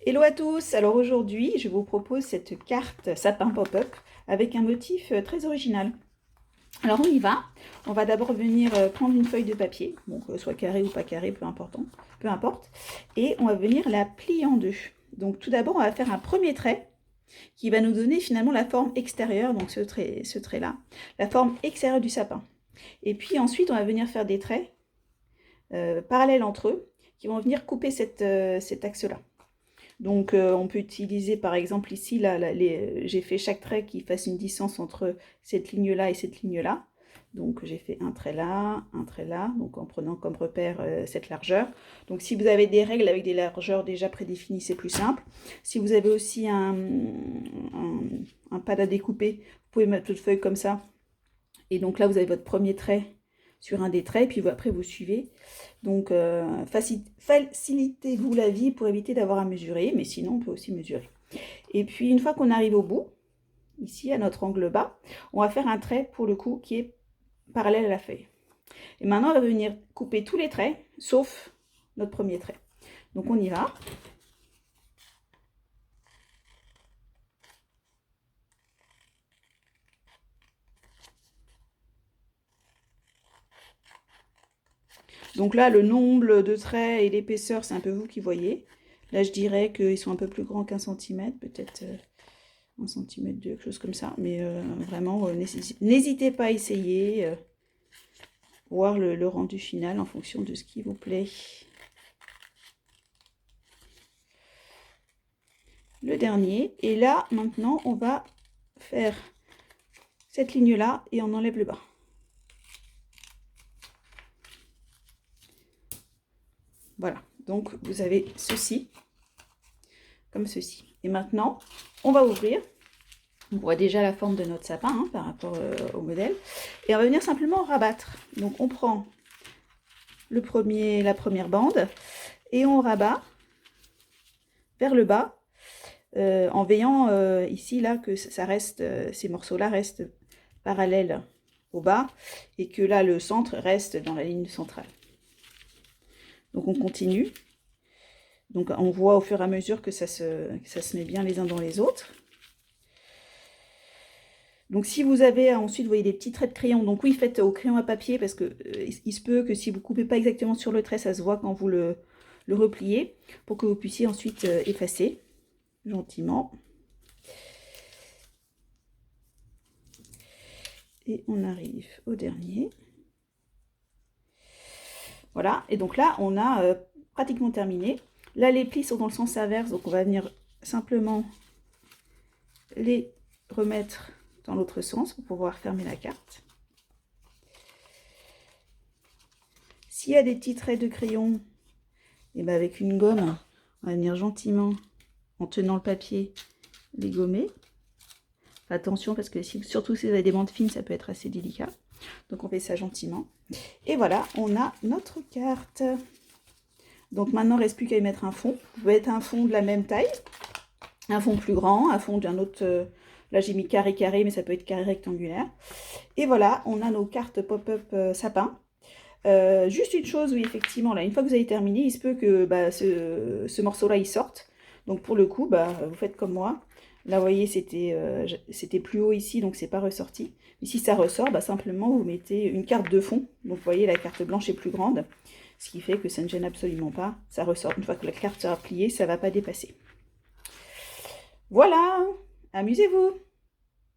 Hello à tous, alors aujourd'hui je vous propose cette carte sapin pop-up avec un motif très original. Alors on y va, on va d'abord venir prendre une feuille de papier, donc soit carré ou pas carré, peu importe, et on va venir la plier en deux. Donc tout d'abord on va faire un premier trait qui va nous donner finalement la forme extérieure, donc ce trait-là, la forme extérieure du sapin. Et puis ensuite on va venir faire des traits parallèles entre eux qui vont venir couper cet axe-là. Donc on peut utiliser par exemple ici, j'ai fait chaque trait qui fasse une distance entre cette ligne-là et cette ligne-là. Donc j'ai fait un trait là, donc en prenant comme repère cette largeur. Donc si vous avez des règles avec des largeurs déjà prédéfinies, c'est plus simple. Si vous avez aussi un pad à découper, vous pouvez mettre votre feuille comme ça. Et donc là, vous avez votre premier trait sur un des traits, et puis après vous suivez. Donc facilitez-vous la vie pour éviter d'avoir à mesurer, mais sinon on peut aussi mesurer. Et puis une fois qu'on arrive au bout, ici à notre angle bas, on va faire un trait pour le coup qui est parallèle à la feuille. Et maintenant on va venir couper tous les traits, sauf notre premier trait. Donc on y va. Donc là, le nombre de traits et l'épaisseur, c'est un peu vous qui voyez. Là, je dirais qu'ils sont un peu plus grands qu'un centimètre, peut-être 1 cm, quelque chose comme ça. Mais vraiment, n'hésitez pas à essayer, voir le rendu final en fonction de ce qui vous plaît. Le dernier. Et là, maintenant, on va faire cette ligne-là et on enlève le bas. Voilà, donc vous avez ceci, comme ceci. Et maintenant, on va ouvrir. On voit déjà la forme de notre sapin par rapport au modèle. Et on va venir simplement rabattre. Donc on prend la première bande et on rabat vers le bas en veillant ici là que ça reste, ces morceaux-là restent parallèles au bas et que là le centre reste dans la ligne centrale. Donc on continue. Donc on voit au fur et à mesure que ça se met bien les uns dans les autres. Donc si vous avez ensuite, vous voyez des petits traits de crayon, donc oui, faites au crayon à papier parce que il se peut que si vous ne coupez pas exactement sur le trait, ça se voit quand vous le repliez, pour que vous puissiez ensuite effacer gentiment. Et on arrive au dernier. Voilà, et donc là, on a pratiquement terminé. Là, les plis sont dans le sens inverse, donc on va venir simplement les remettre dans l'autre sens pour pouvoir fermer la carte. S'il y a des petits traits de crayon, et bien avec une gomme, on va venir gentiment, en tenant le papier, les gommer. Attention parce que surtout si vous avez des bandes fines, ça peut être assez délicat. Donc on fait ça gentiment. Et voilà, on a notre carte. Donc maintenant, il ne reste plus qu'à y mettre un fond. Vous pouvez mettre un fond de la même taille, un fond plus grand, un fond d'un autre... là j'ai mis carré carré, mais ça peut être carré rectangulaire. Et voilà, on a nos cartes pop-up sapin. Juste une chose, oui, effectivement, là, une fois que vous avez terminé, il se peut que ce morceau-là, il sorte. Donc pour le coup, vous faites comme moi. Là, vous voyez, c'était plus haut ici, donc c'est pas ressorti. Mais si ça ressort, simplement, vous mettez une carte de fond. Donc vous voyez, la carte blanche est plus grande, ce qui fait que ça ne gêne absolument pas. Ça ressort. Une fois que la carte sera pliée, ça ne va pas dépasser. Voilà, amusez-vous!